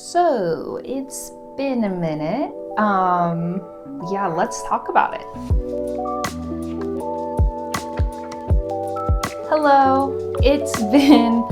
So it's been a minute. Yeah, let's talk about it. Hello, it's been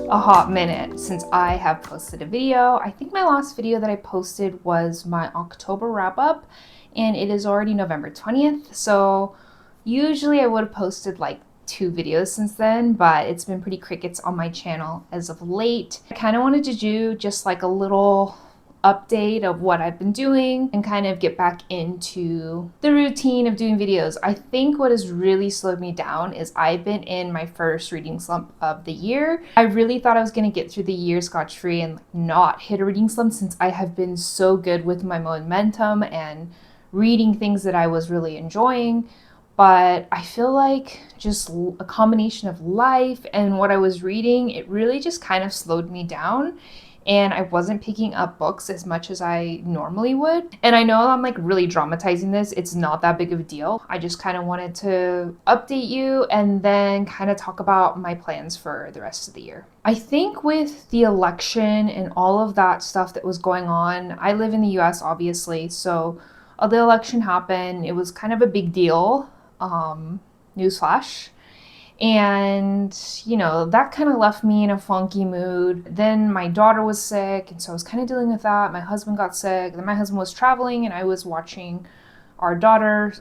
a hot minute since I have posted a video. I think my last video that I posted was my October wrap up, and it is already November 20th. So usually I would have posted like 2 videos since then, but it's been pretty crickets on my channel as of late. I kind of wanted to do just like a little update of what I've been doing and kind of get back into the routine of doing videos. I think what has really slowed me down is I've been in my first reading slump of the year. I really thought I was going to get through the year scotch-free and not hit a reading slump since I have been so good with my momentum and reading things that I was really enjoying. But I feel like just a combination of life and what I was reading, it really just kind of slowed me down. And I wasn't picking up books as much as I normally would. And I know I'm like really dramatizing this. It's not that big of a deal. I just kind of wanted to update you and then kind of talk about my plans for the rest of the year. I think with the election and all of that stuff that was going on, I live in the US obviously, so the election happened. It was kind of a big deal. Newsflash. And, that kind of left me in a funky mood. Then my daughter was sick, and so I was kind of dealing with that. My husband got sick. Then my husband was traveling, and I was watching our daughter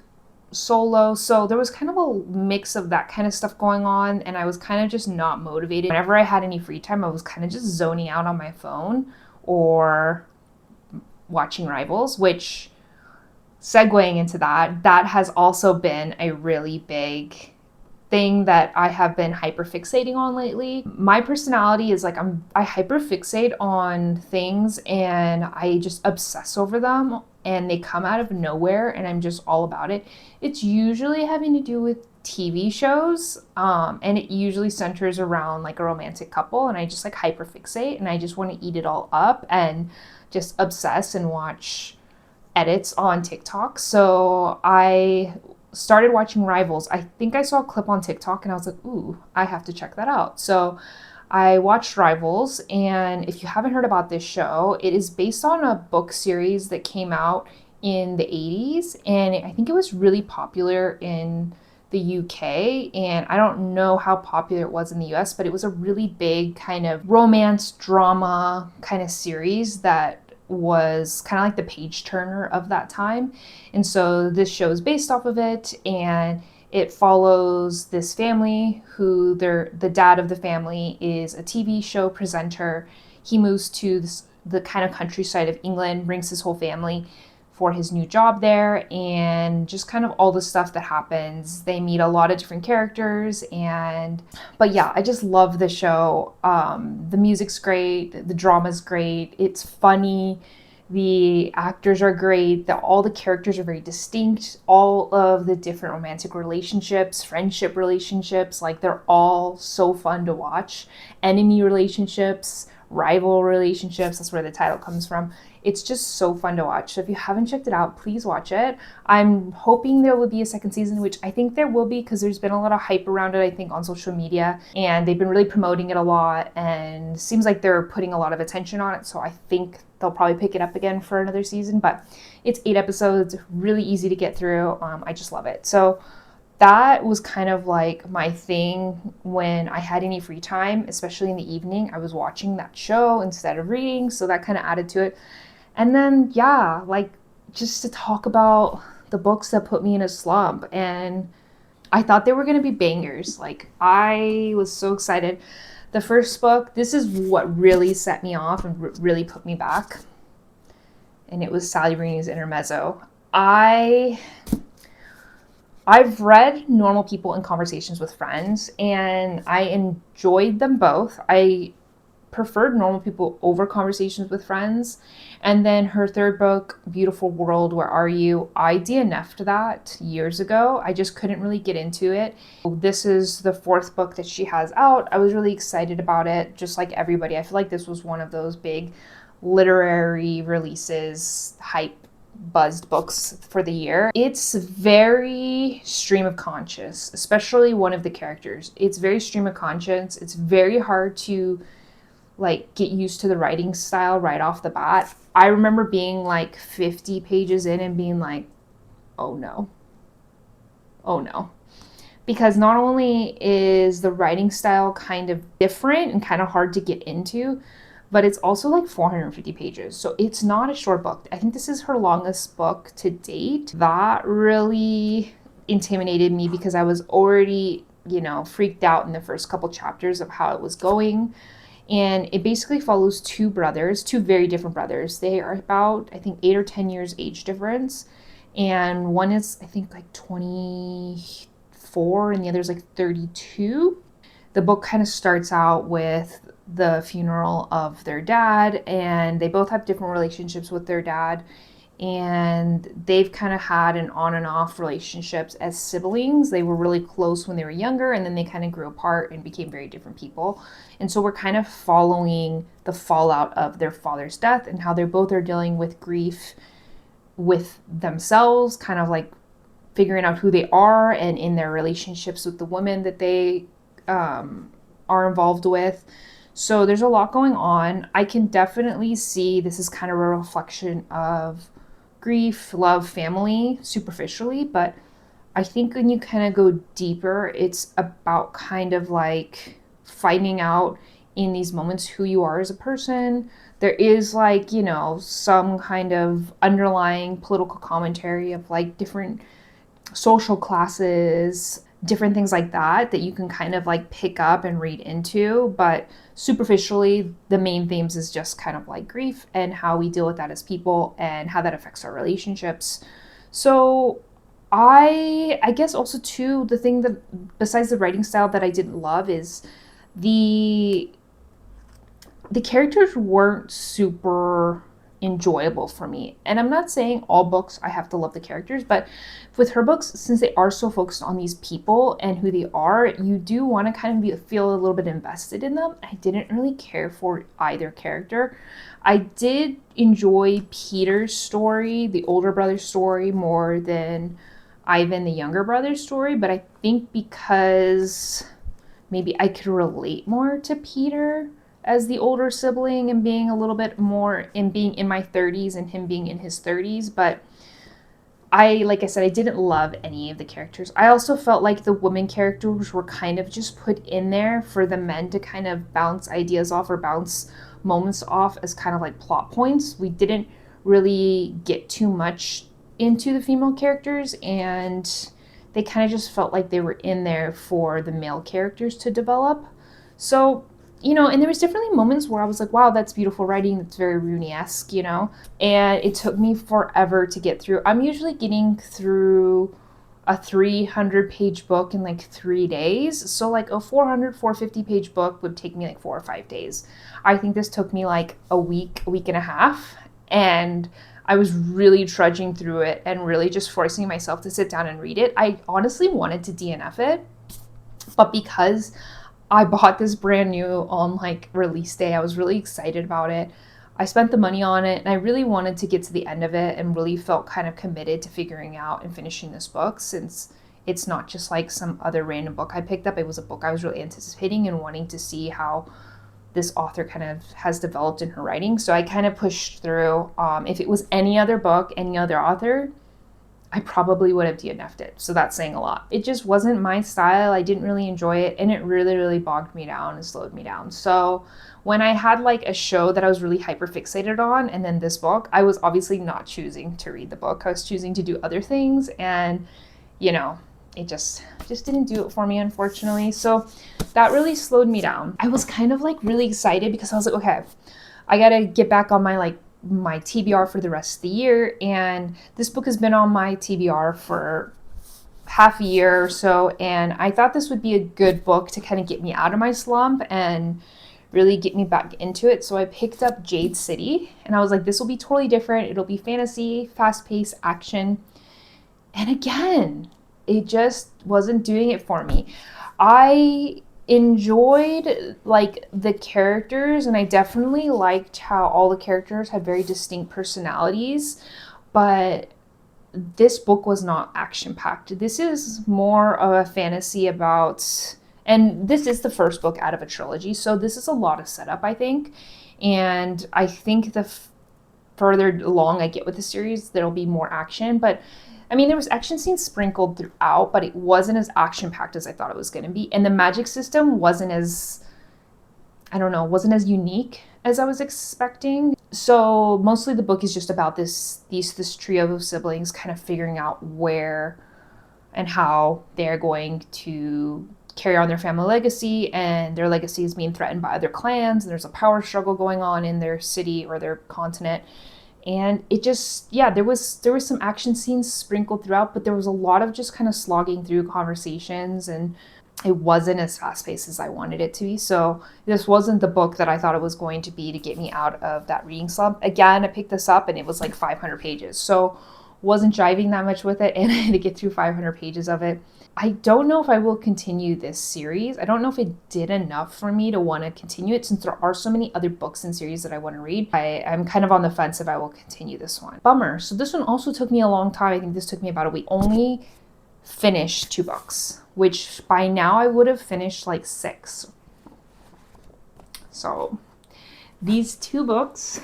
solo. So there was kind of a mix of that kind of stuff going on, and I was kind of just not motivated. Whenever I had any free time, I was kind of just zoning out on my phone or watching Rivals, which, segueing into that has also been a really big thing that I have been hyperfixating on lately. My personality is like I hyperfixate on things and I just obsess over them and they come out of nowhere and I'm just all about it. It's usually having to do with TV shows, and it usually centers around like a romantic couple, and I just like hyperfixate and I just want to eat it all up and just obsess and watch edits on TikTok. So I started watching Rivals. I think I saw a clip on TikTok and I was like, ooh, I have to check that out. So I watched Rivals, and if you haven't heard about this show, it is based on a book series that came out in the 80s, and I think it was really popular in the UK, and I don't know how popular it was in the US, but it was a really big kind of romance drama kind of series that was kind of like the page turner of that time. And so this show is based off of it, and it follows this family who the dad of the family is a TV show presenter. He moves to the kind of countryside of England, brings his whole family for his new job there, and just kind of all the stuff that happens. They meet a lot of different characters, but yeah, I just love the show. The music's great, the drama's great, it's funny, the actors are great, all the characters are very distinct, all of the different romantic relationships, friendship relationships, like they're all so fun to watch. Enemy relationships, rival relationships, that's where the title comes from. It's just so fun to watch. So if you haven't checked it out, please watch it. I'm hoping there will be a second season, which I think there will be because there's been a lot of hype around it, I think, on social media. And they've been really promoting it a lot. And it seems like they're putting a lot of attention on it. So I think they'll probably pick it up again for another season. But it's 8 episodes, really easy to get through. I just love it. So that was kind of like my thing when I had any free time, especially in the evening. I was watching that show instead of reading. So that kind of added to it. And then, yeah, like just to talk about the books that put me in a slump. And I thought they were going to be bangers. Like, I was so excited. The first book, this is what really set me off and really put me back. And it was Sally Rooney's Intermezzo. I've read Normal People and Conversations with Friends, and I enjoyed them both. I preferred Normal People over Conversations with Friends. And then her third book, Beautiful World, Where Are You? I DNF'd that years ago. I just couldn't really get into it. This is the 4th book that she has out. I was really excited about it, just like everybody. I feel like this was one of those big literary releases, hype buzzed books for the year. It's very stream of conscious, especially one of the characters. It's very stream of conscious. It's very hard to like get used to the writing style right off the bat. I remember being like 50 pages in and being like, oh no, oh no. Because not only is the writing style kind of different and kind of hard to get into, but it's also like 450 pages. So it's not a short book. I think this is her longest book to date. That really intimidated me because I was already, freaked out in the first couple chapters of how it was going. And it basically follows two brothers, two very different brothers. They are about, I think, 8 or 10 years age difference. And one is, I think, like 24 and the other's like 32. The book kind of starts out with the funeral of their dad, and they both have different relationships with their dad. And they've kind of had an on and off relationships as siblings. They were really close when they were younger, and then they kind of grew apart and became very different people. And so we're kind of following the fallout of their father's death and how they both are dealing with grief with themselves, kind of like figuring out who they are and in their relationships with the women that they are involved with. So there's a lot going on. I can definitely see this is kind of a reflection of grief, love, family, superficially, but I think when you kind of go deeper, it's about kind of like finding out in these moments who you are as a person. There is like, some kind of underlying political commentary of like different social classes, different things like that you can kind of like pick up and read into. But superficially, the main themes is just kind of like grief and how we deal with that as people and how that affects our relationships. So I guess also too, the thing that besides the writing style that I didn't love is the characters weren't super enjoyable for me. And I'm not saying all books I have to love the characters, but with her books, since they are so focused on these people and who they are, you do want to kind of feel a little bit invested in them. I didn't really care for either character. I did enjoy Peter's story, the older brother's story, more than Ivan, the younger brother's story, but I think because maybe I could relate more to Peter as the older sibling and being a little bit more in being in my 30s and him being in his 30s. But like I said, I didn't love any of the characters. I also felt like the women characters were kind of just put in there for the men to kind of bounce ideas off or bounce moments off as kind of like plot points. We didn't really get too much into the female characters, and they kind of just felt like they were in there for the male characters to develop. So and there was definitely moments where I was like, wow, that's beautiful writing. That's very Rooney-esque, and it took me forever to get through. I'm usually getting through a 300-page book in like 3 days. So like a 450 page book would take me like 4 or 5 days. I think this took me like a week and a half. And I was really trudging through it and really just forcing myself to sit down and read it. I honestly wanted to DNF it, but because I bought this brand new on like release day, I was really excited about it. I spent the money on it and I really wanted to get to the end of it and really felt kind of committed to figuring out and finishing this book, since it's not just like some other random book I picked up. It was a book I was really anticipating and wanting to see how this author kind of has developed in her writing. So I kind of pushed through. If it was any other book, any other author, I probably would have DNF'd it. So that's saying a lot. It just wasn't my style. I didn't really enjoy it, and it really, really bogged me down and slowed me down. So when I had like a show that I was really hyper fixated on, and then this book, I was obviously not choosing to read the book. I was choosing to do other things, and it just didn't do it for me, unfortunately. So that really slowed me down. I was kind of like really excited because I was like, okay, I gotta get back on my TBR for the rest of the year. And this book has been on my TBR for half a year or so. And I thought this would be a good book to kind of get me out of my slump and really get me back into it. So I picked up Jade City, and I was like, this will be totally different. It'll be fantasy, fast-paced action. And again, it just wasn't doing it for me. I enjoyed like the characters, and I definitely liked how all the characters had very distinct personalities, but this book was not action packed. This is more of a fantasy about And this is the first book out of a trilogy, so this is a lot of setup, I think. And I think the further along I get with the series, there'll be more action. But I mean, there was action scenes sprinkled throughout, but it wasn't as action packed as I thought it was going to be. And the magic system wasn't as, I don't know, wasn't as unique as I was expecting. So mostly the book is just about this trio of siblings kind of figuring out where and how they're going to carry on their family legacy, and their legacy is being threatened by other clans, and there's a power struggle going on in their city or their continent. And it just, yeah, there was some action scenes sprinkled throughout, but there was a lot of just kind of slogging through conversations, and it wasn't as fast-paced as I wanted it to be. So this wasn't the book that I thought it was going to be to get me out of that reading slump. Again, I picked this up and it was like 500 pages, so wasn't jiving that much with it, and I had to get through 500 pages of it. I don't know if I will continue this series. I don't know if it did enough for me to want to continue it, since there are so many other books and series that I want to read. I'm kind of on the fence if I will continue this one. Bummer. So this one also took me a long time. I think this took me about a week. Only finished 2 books, which by now I would have finished like 6. So these 2 books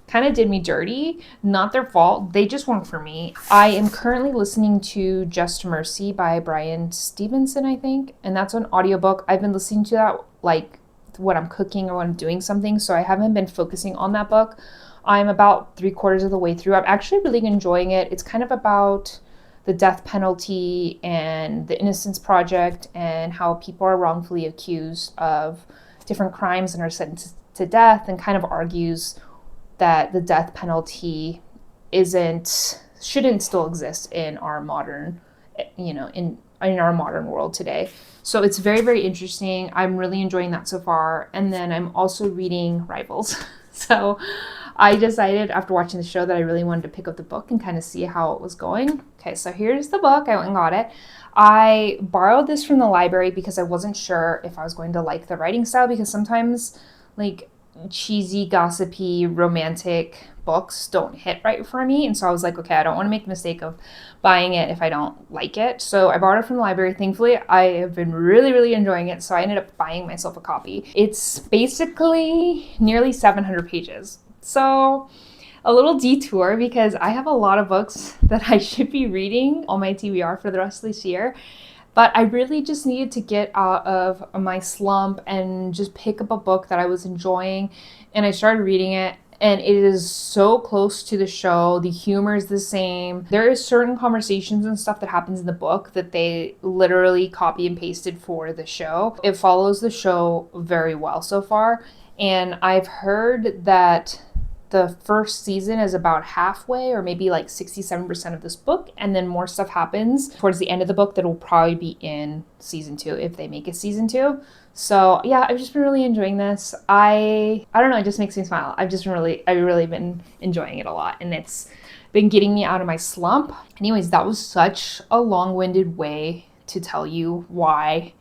kind of did me dirty. Not their fault. They just weren't for me. I am currently listening to Just Mercy by Brian Stevenson, I think, and that's an audiobook. I've been listening to that like when I'm cooking or when I'm doing something, so I haven't been focusing on that book. I'm about 3/4 of the way through. I'm actually really enjoying it. It's kind of about the death penalty and the Innocence Project, and how people are wrongfully accused of different crimes and are sentenced to death, and kind of argues that the death penalty shouldn't still exist in our modern, in our modern world today. So it's very, very interesting. I'm really enjoying that so far. And then I'm also reading Rivals. So I decided after watching the show that I really wanted to pick up the book and kind of see how it was going. Okay, so here's the book. I went and got it. I borrowed this from the library because I wasn't sure if I was going to like the writing style, because sometimes like cheesy, gossipy, romantic books don't hit right for me. And so I was like, okay, I don't want to make the mistake of buying it if I don't like it. So I borrowed it from the library. Thankfully, I have been really, really enjoying it. So I ended up buying myself a copy. It's basically nearly 700 pages. So a little detour, because I have a lot of books that I should be reading on my TBR for the rest of this year. But I really just needed to get out of my slump and just pick up a book that I was enjoying. And I started reading it, and it is so close to the show. The humor is the same. There is certain conversations and stuff that happens in the book that they literally copy and pasted for the show. It follows the show very well so far. And I've heard that the first season is about halfway, or maybe like 67% of this book, and then more stuff happens towards the end of the book that will probably be in season 2 if they make a season 2. So yeah, I've just been really enjoying this. I don't know, it just makes me smile. I've really been enjoying it a lot, and it's been getting me out of my slump. Anyways, that was such a long-winded way to tell you why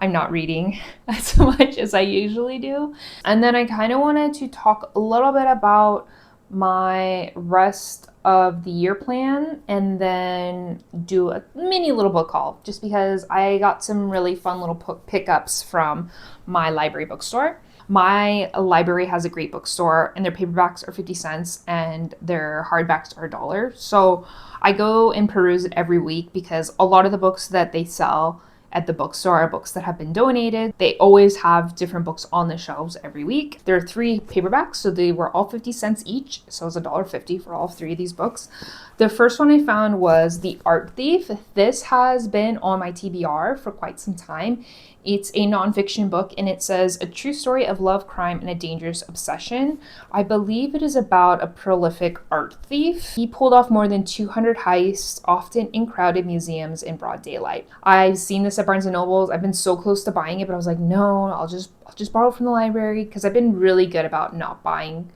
I'm not reading as much as I usually do. And then I kind of wanted to talk a little bit about my rest of the year plan, and then do a mini little book haul, just because I got some really fun little pickups from my library bookstore. My library has a great bookstore, and their paperbacks are 50 cents and their hardbacks are $1. So I go and peruse it every week, because a lot of the books that they sell at the bookstore are books that have been donated. They always have different books on the shelves every week. There are 3 paperbacks, so they were all 50 cents each. So it was $1.50 for all 3 of these books. The first one I found was The Art Thief. This has been on my TBR for quite some time. It's a nonfiction book, and it says, a true story of love, crime, and a dangerous obsession. I believe it is about a prolific art thief. He pulled off more than 200 heists, often in crowded museums in broad daylight. I've seen this at Barnes & Noble's. I've been so close to buying it, but I was like, no, I'll just borrow it from the library, because I've been really good about not buying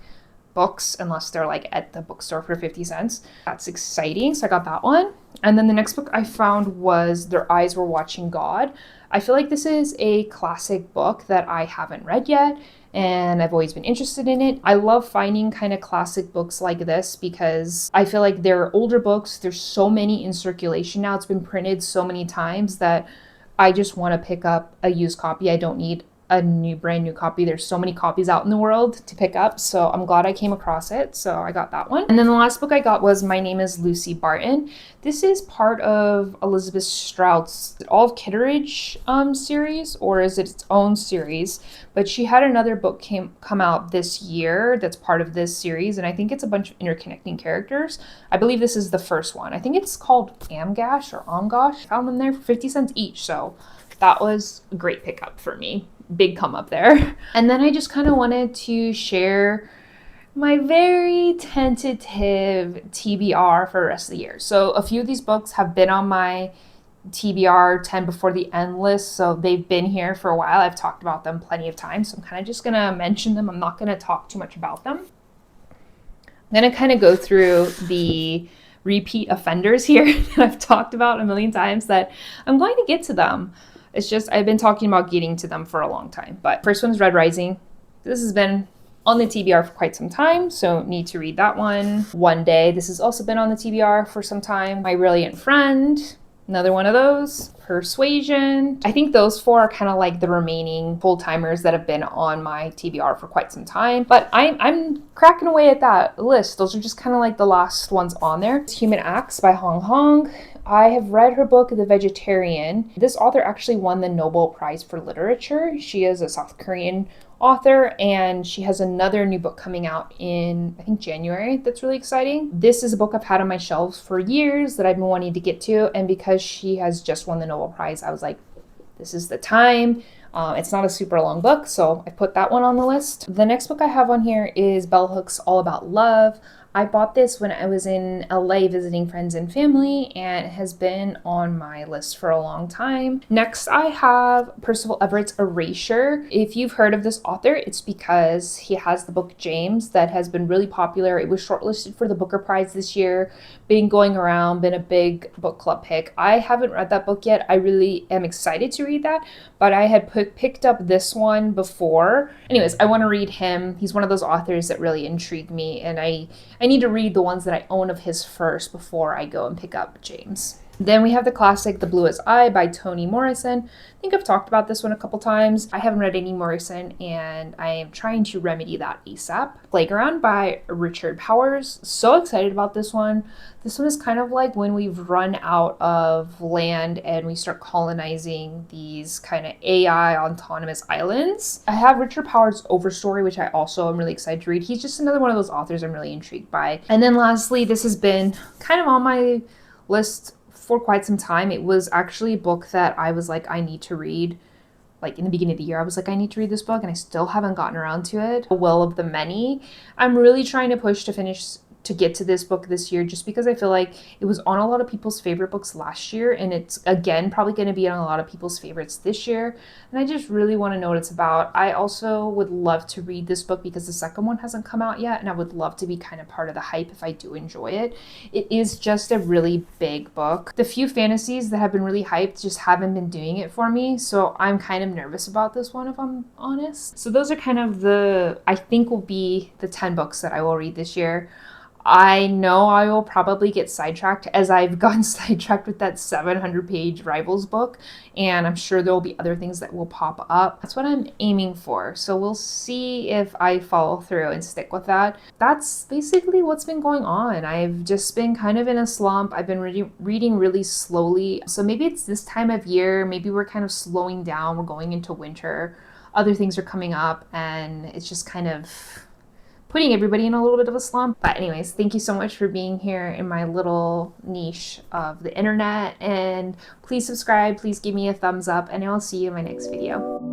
books unless they're like at the bookstore for 50 cents. That's exciting. So I got that one. And then the next book I found was Their Eyes Were Watching God. I feel like this is a classic book that I haven't read yet, and I've always been interested in it. I love finding kind of classic books like this, because I feel like they're older books. There's so many in circulation now. It's been printed so many times that I just want to pick up a used copy. I don't need a brand new copy. There's so many copies out in the world to pick up, so I'm glad I came across it. So I got that one. And then the last book I got was My Name is Lucy Barton. This is part of Elizabeth Strout's All of Kitteridge series, or is it its own series? But she had another book come out this year that's part of this series, and I think it's a bunch of interconnecting characters. I believe this is the first one. I think it's called Amgash or Amgosh. I found them there for 50 cents each, so that was a great pickup for me. Big come up there. And then I just kind of wanted to share my very tentative TBR for the rest of the year. So a few of these books have been on my TBR 10 before the end list, so they've been here for a while. I've talked about them plenty of times, so I'm kind of just going to mention them. I'm not going to talk too much about them. I'm going to kind of go through the repeat offenders here that I've talked about a million times, that I'm going to get to them. It's just I've been talking about getting to them for a long time. But first one's Red Rising. This has been on the TBR for quite some time, so need to read that one. One Day. This has also been on the TBR for some time. My Brilliant Friend. Another one of those. Persuasion. I think those four are kind of like the remaining full-timers that have been on my TBR for quite some time. But I'm cracking away at that list. Those are just kind of like the last ones on there. Human Acts by Hong Hong. I have read her book, The Vegetarian. This author actually won the Nobel Prize for Literature. She is a South Korean author, and she has another new book coming out in, I think, January. That's really exciting. This is a book I've had on my shelves for years that I've been wanting to get to, and because she has just won the Nobel Prize, I was like, this is the time. It's not a super long book, so I put that one on the list. The next book I have on here is Bell Hook's All About Love. I bought this when I was in LA visiting friends and family, and it has been on my list for a long time. Next, I have Percival Everett's Erasure. If you've heard of this author, it's because he has the book James that has been really popular. It was shortlisted for the Booker Prize this year, been going around, been a big book club pick. I haven't read that book yet. I really am excited to read that, but I had picked up this one before. Anyways, I want to read him. He's one of those authors that really intrigue me, and I need to read the ones that I own of his first before I go and pick up James. Then we have the classic The Bluest Eye by Toni Morrison. I think I've talked about this one a couple times. I haven't read any Morrison, and I am trying to remedy that ASAP. Playground by Richard Powers. So excited about this one. This one is kind of like when we've run out of land and we start colonizing these kind of AI autonomous islands. I have Richard Powers' Overstory, which I also am really excited to read. He's just another one of those authors I'm really intrigued by. And then lastly, this has been kind of on my list for quite some time. It was actually a book that I was like, I need to read. Like in the beginning of the year, I was like, I need to read this book, and I still haven't gotten around to it. The Will of the Many. I'm really trying to push to get to this book this year, just because I feel like it was on a lot of people's favorite books last year, and it's again probably going to be on a lot of people's favorites this year, and I just really want to know what it's about. I also would love to read this book because the second one hasn't come out yet, and I would love to be kind of part of the hype if I do enjoy it. It is just a really big book. The few fantasies that have been really hyped just haven't been doing it for me, so I'm kind of nervous about this one, if I'm honest. So those are kind of I think will be the 10 books that I will read this year. I know I will probably get sidetracked, as I've gotten sidetracked with that 700-page Rivals book, and I'm sure there will be other things that will pop up. That's what I'm aiming for, so we'll see if I follow through and stick with that. That's basically what's been going on. I've just been kind of in a slump. I've been reading really slowly, so maybe it's this time of year. Maybe we're kind of slowing down. We're going into winter. Other things are coming up, and it's just kind of putting everybody in a little bit of a slump. But anyways, thank you so much for being here in my little niche of the internet, and please subscribe, please give me a thumbs up, and I'll see you in my next video.